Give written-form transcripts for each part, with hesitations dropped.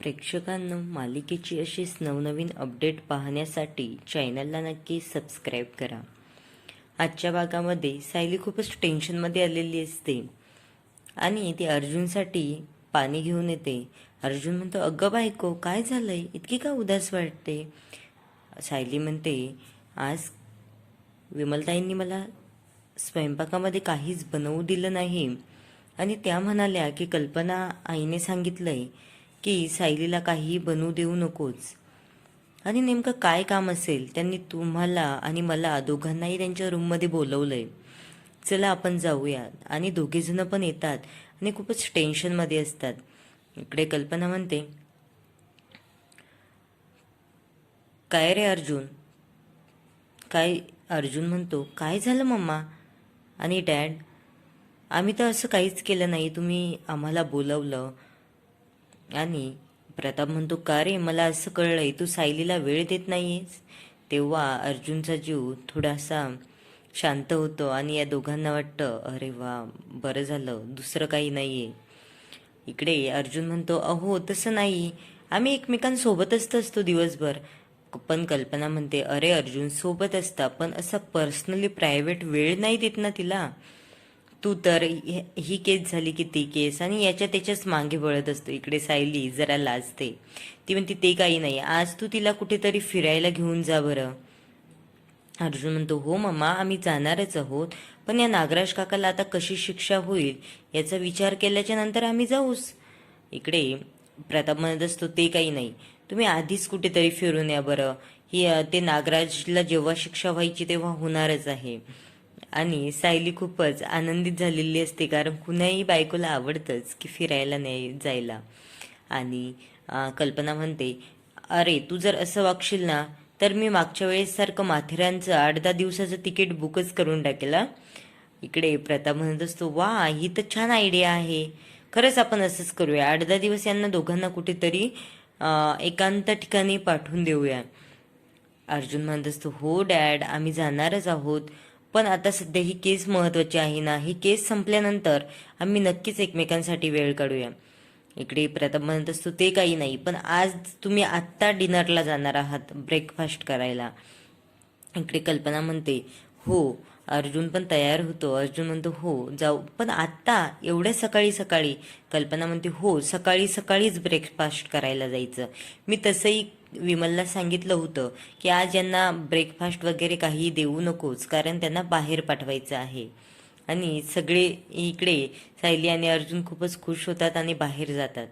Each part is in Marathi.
प्रेक्षकांनो, मालिकेची अशीच नवनवीन अपडेट पाहण्यासाठी चॅनलला नक्की सबस्क्राईब करा. आजच्या भागामध्ये सायली खूपच टेन्शनमध्ये आलेली असते आणि ती अर्जुनसाठी पाणी घेऊन येते. अर्जुन म्हणतो, अगं बायको, काय झालंय, इतकी का उदास वाटते? सायली म्हणते, आज विमलताईंनी मला स्वयंपाकामध्ये काहीच बनवू दिलं नाही आणि त्या म्हणाल्या की कल्पना आईने सांगितलंय की सायलीला काहीही बनवू देऊ नकोस. आणि नेमकं काय काम असेल? त्यांनी तुम्हाला आणि मला दोघांनाही त्यांच्या रूममध्ये बोलवलंय. चला आपण जाऊया. आणि दोघेजण पण येतात आणि खूपच टेन्शनमध्ये असतात. इकडे कल्पना म्हणते, काय रे अर्जुन, काय? अर्जुन म्हणतो, काय झालं मम्मा आणि डॅड? आम्ही तर असं काहीच केलं नाही, तुम्ही आम्हाला बोलवलं. आणि प्रताप म्हणतो, का रे, मला असं कळलंय तू सायलीला वेळ देत नाहीयेस. तेव्हा अर्जुनचा जीव थोडासा शांत होतो आणि या दोघांना वाटतं, अरे वा, बरं झालं, दुसरं काही नाहीये. इकडे अर्जुन म्हणतो, अहो तसं नाही, आम्ही एकमेकांसोबतच असतो दिवसभर. पण कल्पना म्हणते, अरे अर्जुन, सोबत असता पण असा पर्सनली प्रायव्हेट वेळ नाही देत ना तिला. तू तर ही केस झाली की ती केस आणि याच्या त्याच्याच मागे वळत असतो. इकडे सायली जरा लाजते. ती म्हणते, ते काही नाही, आज तू तिला कुठेतरी फिरायला घेऊन जा बरं. अर्जुन म्हणतो, हो मम्मा, आम्ही जाणारच आहोत, पण या नागराज काकाला आता कशी शिक्षा होईल याचा विचार केल्याच्या नंतर आम्ही जाऊच. इकडे प्रताप म्हणत असतो, ते काही नाही, तुम्ही आधीच कुठेतरी फिरून या बरं. ही ते नागराजला जेव्हा शिक्षा व्हायची तेव्हा होणारच आहे. आणि सायली खूपच आनंदित झालेली असते, कारण कुणाही बायकोला आवडतंच की फिरायला नाही जायला. आणि कल्पना म्हणते, अरे तू जर असं वागशील ना तर मी मागच्या वेळेससारखं माथेरानचं 8-10 दिवसाचं तिकीट बुकच करून टाकेल. इकडे प्रताप म्हणत असतो, वा, ही तर छान आयडिया आहे, खरंच आपण असंच करूया. 8-10 दिवस यांना दोघांना कुठेतरी एकांत ठिकाणी पाठवून देऊया. अर्जुन म्हणत असतो, हो डॅड, आम्ही जाणारच आहोत, पण आता सध्या ही केस महत्वाची आहे ना, ही केस संपल्यानंतर आम्ही नक्कीच एकमेकांसाठी वेळ काढूया. इकडे प्रताप म्हणत असतो, ते काही नाही, पण आज तुम्ही आत्ता डिनरला जाणार आहात, ब्रेकफास्ट करायला. इकडे कल्पना म्हणते, हो. अर्जुन पण तयार होतो. अर्जुन म्हणतो, हो जाऊ, पण आत्ता एवढ्या सकाळी सकाळी? कल्पना म्हणते, हो, सकाळी सकाळीच ब्रेकफास्ट करायला जायचं. मी तसंही विमलला सांगितलं होतं की आज यांना ब्रेकफास्ट वगैरे काही देऊ नकोच, कारण त्यांना बाहेर पाठवायचं आहे. आणि सगळे इकडे सायली आणि अर्जुन खूपच खुश होतात आणि बाहेर जातात.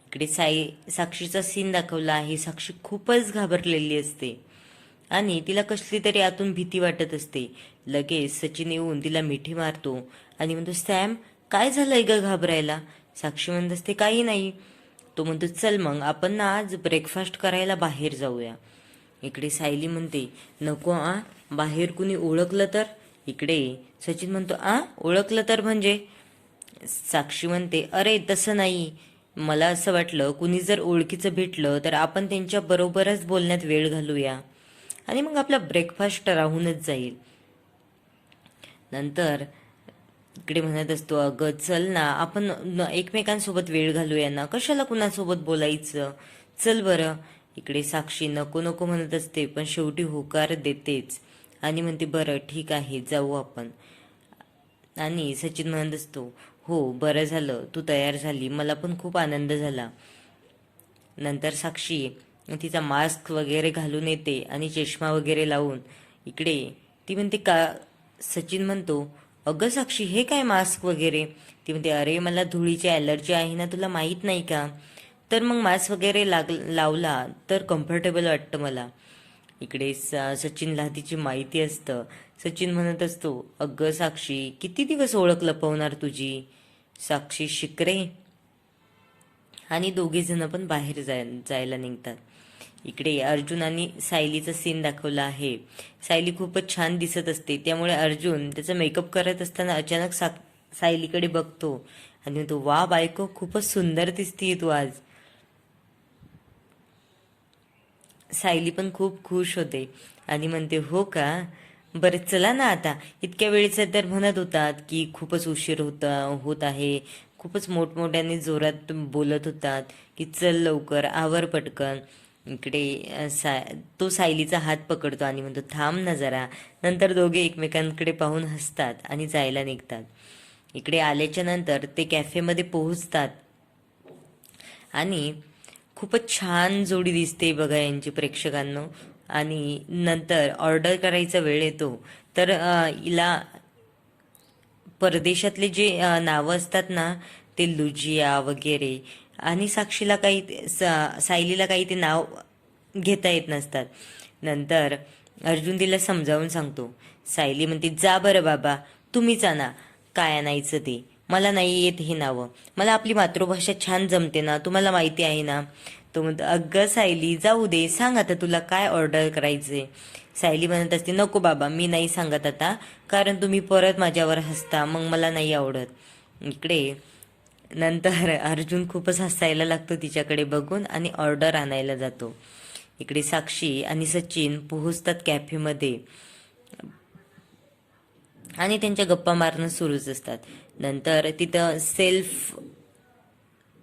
इकडे साक्षीचा सीन दाखवला आहे. साक्षी खूपच घाबरलेली असते आणि तिला कसली तरी आतून भीती वाटत असते. लगेच सचिन येऊन तिला मिठी मारतो आणि म्हणतो, सॅम, काय झालंय ग घाबरायला? साक्षी म्हणत असते, काही नाही. तो म्हणतो, चल मग आपण ना आज ब्रेकफास्ट करायला बाहेर जाऊया. इकडे सायली म्हणते, नको बाहेर कुणी ओळखलं तर? इकडे सचिन म्हणतो, ओळखलं तर म्हणजे? साक्षी म्हणते, अरे तसं नाही, मला असं वाटलं कुणी जर ओळखीचं भेटलं तर आपण त्यांच्या बरोबरच बोलण्यात वेळ घालूया आणि मग आपला ब्रेकफास्ट राहूनच जाईल. नंतर इकडे म्हणत असतो, अगं चल ना, आपण एकमेकांसोबत वेळ घालूया ना, कशाला कुणासोबत बोलायचं, चल बरं. इकडे साक्षी नको नको म्हणत असते, पण शेवटी होकार देतेच आणि म्हणते, बरं ठीक आहे, जाऊ आपण. आणि सचिन म्हणत असतो, हो बरं झालं तू तयार झाली, मला पण खूप आनंद झाला. नंतर साक्षी तिचा मास्क वगैरे घालून येते आणि चष्मा वगैरे लावून. इकडे ती म्हणते, का? सचिन म्हणतो, अगं साक्षी, हे काय मास्क वगैरे? ती म्हणते, अरे मला धुळीची ॲलर्जी आहे ना, तुला माहीत नाही का? तर मग मास्क वगैरे लावला तर कम्फर्टेबल वाटतं मला. इकडे सचिनला तिची माहिती असतं. सचिन म्हणत असतो, अगं साक्षी, किती दिवस ओळख लपवणार तुझी? साक्षी शिकरे. आणि दोघे जण पण बाहेर जायला निघतात. इकडे अर्जुन आणि सायलीचा सीन दाखवला आहे. सायली खूपच छान दिसत असते, त्यामुळे अर्जुन त्याचा मेकअप करत असताना अचानक सायलीकडे बघतो आणि म्हणतो, वा बायको, खूपच सुंदर दिसतीये तू आज. सायली पण खूप खुश होते आणि म्हणते, हो का, बरं चला ना आता. इतक्या वेळेचं तर म्हणत होतात की खूपच उशीर होत आहे, खूपच मोठमोठ्याने जोरात बोलत होतात की चल लवकर आवर पटकन. इकडे तो सायलीचा हात पकडतो आणि म्हणतो थांब ना जरा. नंतर दोघे एकमेकांकडे पाहून हसतात आणि जायला निघतात. इकडे आल्याच्या नंतर ते कॅफेमध्ये पोहोचतात आणि खूपच छान जोडी दिसते बघा यांची प्रेक्षकांनो. आणि नंतर ऑर्डर करायचा वेळ येतो तर हिला परदेशातले जे नावं असतात ना, ते लुजिया वगैरे, आणि साक्षीला काही सायलीला काही ते नाव घेता येत नसतात. नंतर अर्जुन तिला समजावून सांगतो. सायली म्हणते जा बरं बाबा, तुम्हीच आणा काय आणायचं ते, मला नाही येत हे नावं, मला आपली मातृभाषा छान जमते ना, तुम्हाला माहिती आहे ना. तो म्हणतो अगं सायली जाऊ दे, सांग आता तुला काय ऑर्डर करायचे. सायली म्हणत असते नको बाबा, मी नाही सांगत आता, कारण तुम्ही परत माझ्यावर हसता, मग मला नाही आवडत. इकडे नंतर अर्जुन खूपच हसायला लागतो तिच्याकडे बघून आणि ऑर्डर आणायला जातो. इकडे साक्षी आणि सचिन पोहोचतात कॅफेमध्ये आणि त्यांच्या गप्पा मारणं सुरूच असतात. नंतर तिथं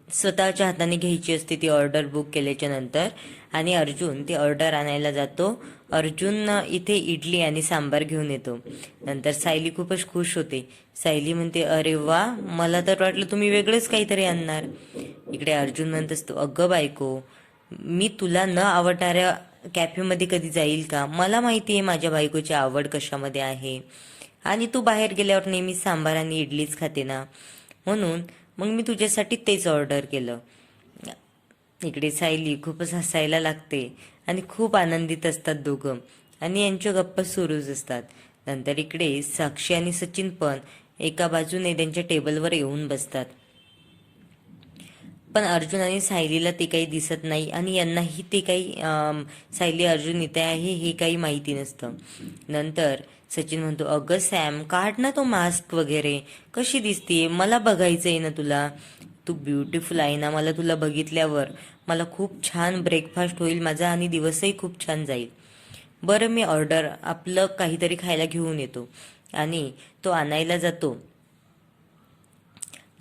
स्वतःच्या हाताने घ्यायची असते ती ऑर्डर बुक केल्याच्या नंतर, आणि अर्जुन ती ऑर्डर आणायला जातो. अर्जुन इथे इडली आणि सांबार घेऊन येतो. नंतर सायली खूपच खुश होते. सायली म्हणते अरे वा, मला तर वाटलं तुम्ही वेगळंच काहीतरी आणणार. इकडे अर्जुन म्हणत असतो अगं बायको, मी तुला न आवडणाऱ्या कॅफेमध्ये कधी जाईल का? मला माहिती आहे माझ्या बायकोची आवड कशामध्ये आहे, आणि तू बाहेर गेल्यावर नेहमी सांबार आणि इडलीच खाते ना, म्हणून मग मी तुझ्यासाठी तेच ऑर्डर केलं. इकडे सायली खूपच हसायला लागते आणि खूप आनंदित असतात दोघं, आणि यांच्या गप्पा सुरूच असतात. नंतर इकडे साक्षी आणि सचिन पण एका बाजूने त्यांच्या टेबलवर येऊन बसतात. पण अर्जुन आणि सायलीला ते काही दिसत नाही आणि यांनाही ते काही सायली अर्जुन इथे आहे हे काही माहिती नसतं. नंतर सचिन म्हणतो अगं सॅम, काढ ना तो मास्क वगैरे, कशी दिसतीये, मला बघायचंय ना तुला, तू ब्युटिफुल आहे ना, मला तुला बघितल्यावर मला खूप छान ब्रेकफास्ट होईल माझा आणि दिवसही खूप छान जाईल. बरं मी ऑर्डर आपलं काहीतरी खायला घेऊन येतो. आणि तो आणायला जातो.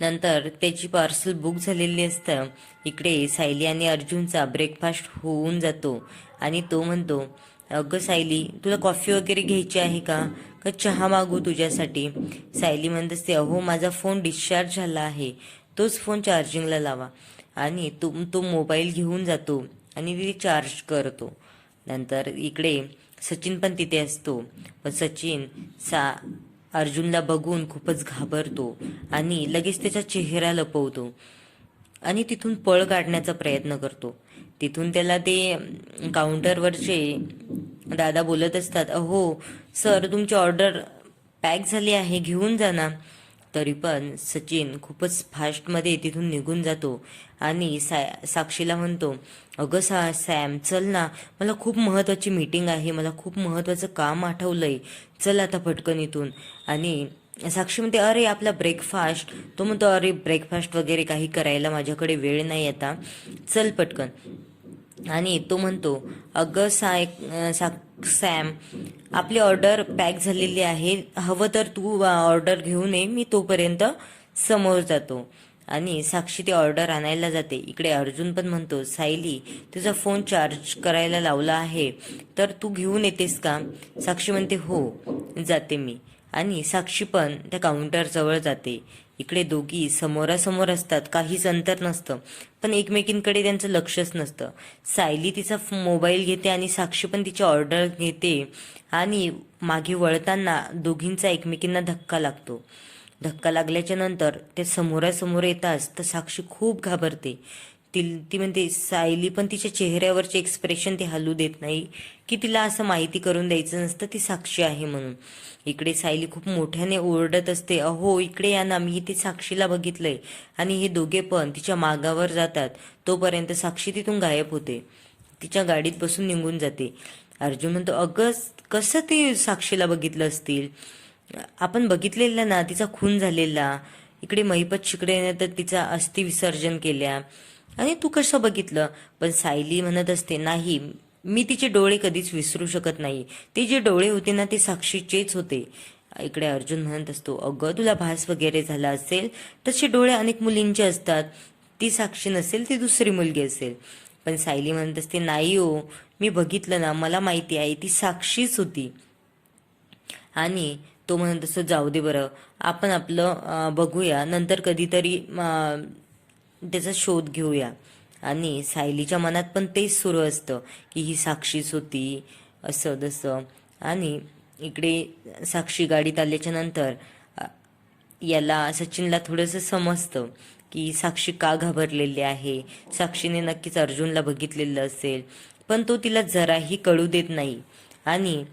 नंतर त्याची पार्सल बुक झालेली असतं. इकडे सायली आणि अर्जुनचा ब्रेकफास्ट होऊन जातो आणि तो म्हणतो अगं सायली, तुला कॉफी वगैरे घ्यायची आहे का, का चहा मागू तुझ्यासाठी. सायली म्हणत असते अहो माझा फोन डिस्चार्ज झाला आहे, तोच फोन चार्जिंगला लावा. आणि तो मोबाईल घेऊन जातो आणि ती चार्ज करतो. नंतर इकडे सचिन पण तिथे असतो. पण सचिन अर्जुनला बघून खूपच घाबरतो आणि लगेच त्याचा चेहरा लपवतो आणि तिथून पळ काढण्याचा प्रयत्न करतो. तिथून त्याला ते काउंटरवरचे दादा बोलत असतात अहो सर, तुमची ऑर्डर पॅक झाली आहे, घेऊन जा ना. तरी पण सचिन खूपच फास्टमध्ये तिथून निघून जातो आणि साक्षीला म्हणतो अगं सॅम चल ना, मला खूप महत्त्वाची मीटिंग आहे, मला खूप महत्त्वाचं काम आठवलंय, चल आता पटकन इथून. आणि साक्षी म्हणते अरे आपला ब्रेकफास्ट. तो म्हणतो अरे ब्रेकफास्ट वगैरे काही करायला माझ्याकडे वेळ नाही आता, चल पटकन. आणि तो म्हणतो अगं सॅम, आपली ऑर्डर पॅक झालेली आहे, हवं तर तू ऑर्डर घेऊन ये, मी तोपर्यंत समोर जातो. आणि साक्षी ती ऑर्डर आणायला जाते. इकडे अर्जुन पण म्हणतो सायली, तुझा फोन चार्ज करायला लावला आहे तर तू घेऊन येतेस का. साक्षी म्हणते हो जाते मी. आणि साक्षी पण त्या काउंटरजवळ जाते. इकडे दोघी समोरासमोर असतात, काहीच अंतर नसतं, पण एकमेकींकडे त्यांचं लक्षच नसतं. सायली तिचा मोबाईल घेते आणि साक्षी पण तिची ऑर्डर घेते आणि मागे वळताना दोघींचा एकमेकींना धक्का लागतो. धक्का लागल्याच्या नंतर ते समोरासमोर येताच तर साक्षी खूप घाबरते. ती म्हणते सायली पण तिच्या चेहऱ्यावरचे एक्सप्रेशन ती हलू देत नाही की तिला असं माहिती करून द्यायचं नसतं ती साक्षी आहे म्हणून. इकडे सायली खूप मोठ्याने ओरडत असते अहो इकडे या ना, मी इथे साक्षीला बघितलंय. आणि हे दोघे पण तिच्या मागावर जातात. तोपर्यंत साक्षी तिथून गायब होते, तिच्या गाडीत बसून निघून जाते. अर्जुन म्हणतो अगं कसं ते साक्षीला बघितलं असतील, आपण बघितलेलं ना तिचा खून झालेला, इकडे महिपत शिकडेने तर तिचा अस्थि विसर्जन केल्या, आणि तू कसं बघितलं. पण सायली म्हणत असते नाही, मी तिचे डोळे कधीच विसरू शकत नाही, ते जे डोळे होते ना ते साक्षीचेच होते. इकडे अर्जुन म्हणत असतो, अगं तुला भास वगैरे झाला असेल, तसे डोळे अनेक मुलींचे असतात. ती साक्षी नसेल, ती दुसरी मुलगी असेल. पण सायली म्हणत असते, नाही हो, मी बघितलं ना, मला माहिती आहे ती साक्षीच होती. आणि तो म्हणत असतो, जाऊ दे बरं, आपण आपलं बघूया, नंतर कधीतरी त्याचा शोध घेऊया. आणि सायलीच्या मनात पण तेच सुरू असतं की ही साक्षीच होती, असं तसं. आणि इकडे साक्षी गाडीत आल्याच्या नंतर याला सचिनला थोडंसं समजतं की साक्षी का घाबरलेली आहे. साक्षीने नक्कीच अर्जुनला बघितलेलं असेल, पण तो तिला जराही कळू देत नाही. आणि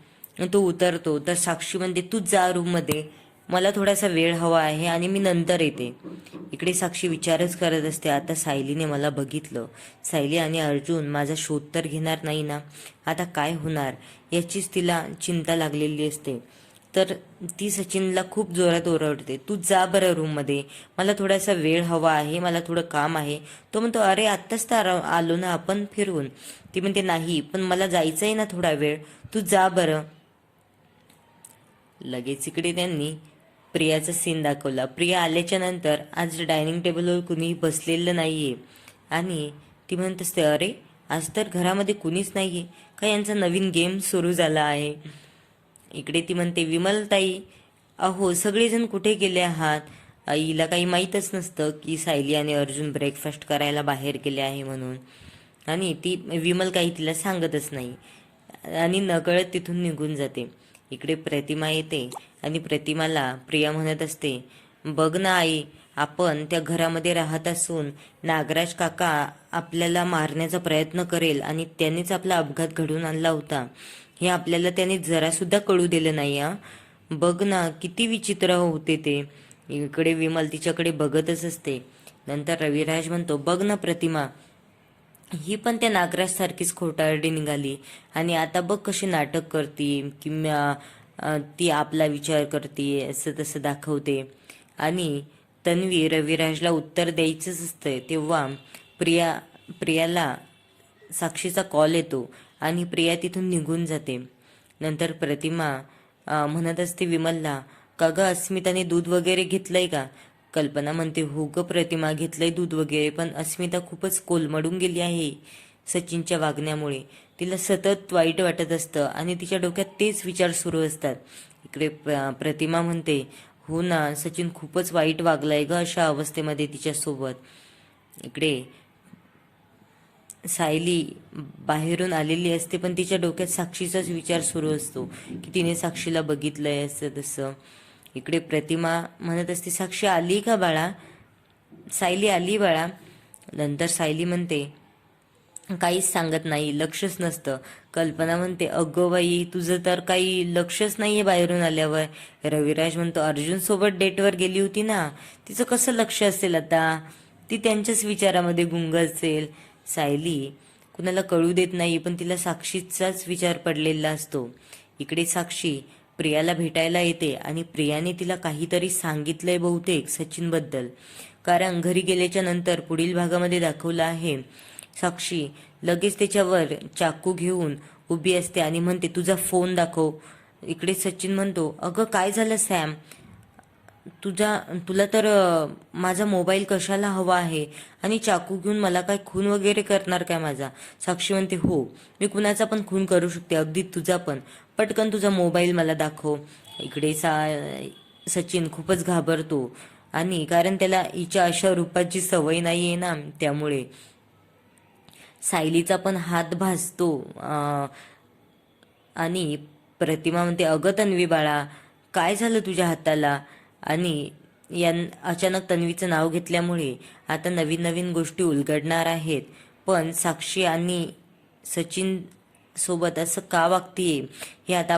तो उतरतो तर साक्षी म्हणते, तू जा रूममध्ये, मला थोडासा वेळ हवा आहे आणि मी नंतर येते. इकडे साक्षी विचारच करत असते, आता सायलीने मला बघितलं, सायली आणि अर्जुन माझा शोध तर घेणार नाही ना, आता काय होणार याचीच तिला चिंता लागलेली असते. तर ती सचिनला खूप जोरात ओरडते, तू जा बरं रूममध्ये, मला थोडासा वेळ हवा आहे, मला थोडं काम आहे. तो म्हणतो, अरे आत्ताच तर आलो ना आपण फिरवून. ती म्हणते, नाही पण मला जायचं आहे ना थोडा वेळ, तू जा बरं. लगेच इकडे त्यांनी प्रियाचा सीन दाखवला. प्रिया आल्याच्या नंतर आज डायनिंग टेबलवर कुणीही बसलेलं नाहीये आणि ती म्हणत असते, अरे आज तर घरामध्ये कुणीच नाहीये, का यांचा नवीन गेम सुरू झाला आहे. इकडे ती म्हणते, विमलताई, अहो सगळेजण कुठे गेले आहात. आईला काही माहीतच नसतं की सायली आणि अर्जुन ब्रेकफास्ट करायला बाहेर गेले आहे म्हणून. आणि ती विमल काही तिला सांगतच नाही आणि नकळत तिथून निघून जाते. इकडे प्रतिमा येते आणि प्रतिमाला प्रिया म्हणत असते, बघ ना आई, आपण त्या घरामध्ये राहत असून नागराज काका आपल्याला मारण्याचा प्रयत्न करेल आणि त्यानेच आपला अपघात घडवून आणला होता, हे आपल्याला त्याने जरासुद्धा कळू दिलं नाही. बघ ना किती विचित्र होते ते. इकडे विमल तिच्याकडे बघतच असते. नंतर रविराज म्हणतो, बघ ना प्रतिमा, ही पण त्या नागराज सारखीच खोटारडी निघाली आणि आता बघ कशी नाटक करते की ती आपला विचार करते, असं तसं दाखवते. आणि तन्वी रविराजला उत्तर द्यायचंच असतंय तेव्हा प्रियाला साक्षीचा कॉल येतो आणि प्रिया तिथून निघून जाते. नंतर प्रतिमा म्हणत असते विमलला, का ग अस्मिताने दूध वगैरे घेतलंय का. कल्पना म्हणते, हो ग प्रतिमा, घेतलंय दूध वगैरे, पण अस्मिता खूपच कोलमडून गेली आहे सचिनच्या वागण्यामुळे. तिला सतत वाईट वाटत असतं आणि तिच्या डोक्यात तेच विचार सुरू असतात. इकडे प्रतिमा म्हणते, हो ना, सचिन खूपच वाईट वागलाय ग अशा अवस्थेमध्ये तिच्यासोबत. इकडे सायली बाहेरून आलेली असते पण तिच्या डोक्यात साक्षीचाच विचार सुरू असतो की तिने साक्षीला बघितलंय, असं तसं. इकडे प्रतिमा म्हणत असते, साक्षी आली का बाळा, सायली आली बाळा. नंतर सायली म्हणते, काहीच सांगत नाही, लक्षच नसतं. कल्पना म्हणते, अगं बाई, तुझं तर काही लक्षच नाहीये बाहेरून आल्यावर. रविराज म्हणतो, अर्जुन सोबत डेटवर गेली होती ना, तिचं कसं लक्ष असेल आता, ती त्यांच्याच विचारामध्ये गुंग असेल. सायली कुणाला कळू देत नाही पण तिला साक्षीचाच विचार पडलेला असतो. इकडे साक्षी प्रियाला भेटायला येते आणि प्रियाने तिला काहीतरी सांगितलंय बहुतेक सचिनबद्दल, कारण घरी गेल्याच्या नंतर पुढील भागामध्ये दाखवलं आहे, साक्षी लगेच त्याच्यावर चाकू घेऊन उभी असते आणि म्हणते, तुझा फोन दाखव. इकडे सचिन म्हणतो, अगं काय झालं सॅम, तुला तर माझा मोबाईल कशाला हवा आहे आणि चाकू घेऊन मला काय खून वगैरे करणार काय माझा. साक्षी म्हणते, हो मी कुणाचा पण खून करू शकते, अगदी तुझा पण, पटकन तुझा मोबाईल मला दाखव. इकडे सचिन खूपच घाबरतो आणि कारण त्याला हिच्या अशा रूपाची सवय नाहीये ना, त्यामुळे सायलीचा पण हात भासतो. आणि प्रतिमा म्हणते, अगं तन्वी बाळा, काय झालं तुझ्या हाताला. आणि अचानक तन्वीचं नाव घेतल्यामुळे आता नवीन नवीन गोष्टी उलगडणार आहेत. पण साक्षी आणि सचिन सोबत असं का वागतीये हे आता